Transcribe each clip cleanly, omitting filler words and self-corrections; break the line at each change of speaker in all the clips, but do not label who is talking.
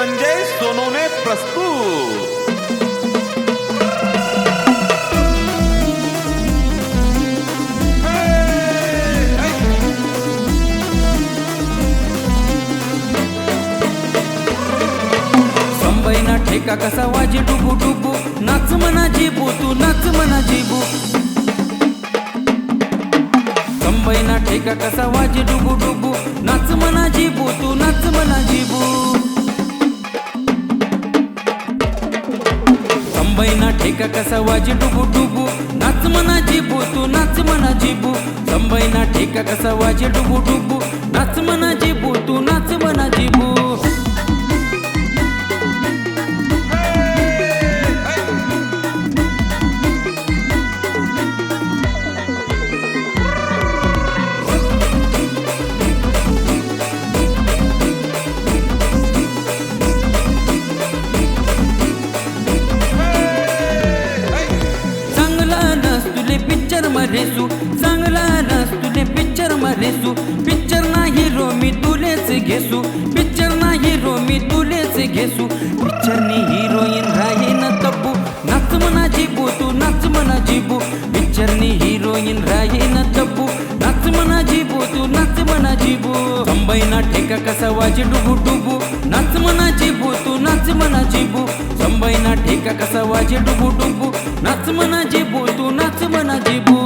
संजय सोनोने प्रस्तुत।
संबईना ठेका कसा वाजे डुबू डुबू, नाच मना जीबू तू नाच मना जीबू। संबईना ठेका कसा वाजे डुबू डुबू, नाच मना जीबू तू नाच मना जीबू। संबईना ठेका कसा वाजे डुबू डुबू, नाच मना जीबू तू नाच मना जीबू। संबईना ठेका कसा वाजे डुबू डुबू, नाच मना जीबू तू नाच मना जीबू। चांगला नस तुले पिक्चर मरेसू, पिक्चर ना हिरो मी तुलेच घेसू, पिक्चर ना हिरो मी तुलेच घेसू। पिक्चर नी हिरोईन राही न तब्बू, नाच मना जीबू तू नाच मना जीबू। पिक्चर नी हिरोईन राही न तब्बू, नाच मना जीबू तू नाच मना जीबू। संबईना ठेका कसा वाजे डुबू डुबू, नाच मना जीबू तू नाच मना जीबू। संबईना ठेका कसा वाजे डुबू डुबू, नाच मना जीबू तू नाच मना जीबू।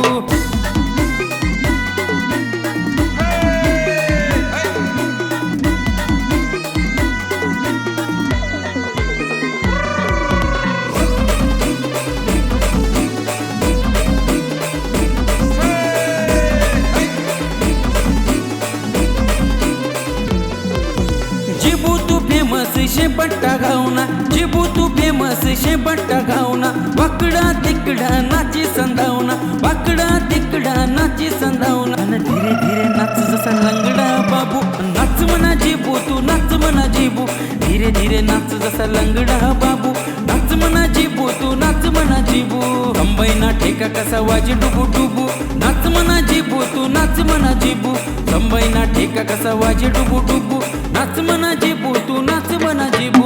जीबू तू फेमस शे बट्टा गावना, जीबू तू फेमस शे बट्टा गावना। वाकडा तिकडा नाची संधावना, वाकडा तिकडा नाची संधावना। अन धीरे धीरे नाच जसा लंगडा बाबू, नाच मना जीबू तू नाच मना जीबू। धीरे धीरे नाच जसा लंगडा बाबू, नाच मना जीबू तू नाच मना जीबू। संबईना ठेका कसा वाजे डुबू डुबू, नाच मना जीबू तू नाच मना जीबू। संबईना ठेका कसा वाजे डुबू डुबू, नाच मना जीबू तू नाच मना जीबू।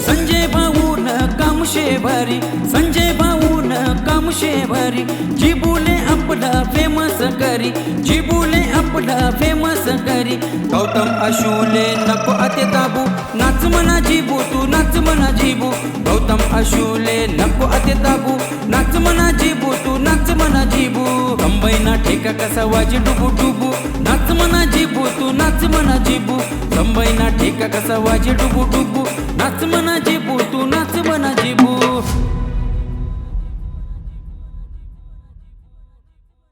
संजय भाऊ न काम शेभारी, संजय भाऊ न काम शेभारी। जीबूले आपला फेमस करी, जीबूले आपला फेमस करी। गौतम अशुले नको अते ताबू, नाच मना जीबू तू नाच मना जीबू। गौतम अशुले नको अते ताबू, नाच मना जीबू तू नाच मना जीबू। संबईना ठेका कसा वाजे डुबू डुबू, नाच मना जीबू तू नाच मना जीबू। संबईना ठेका कसा वाजे डुबू डुबू, नाच मना जीबू तू नाच मना जीबू।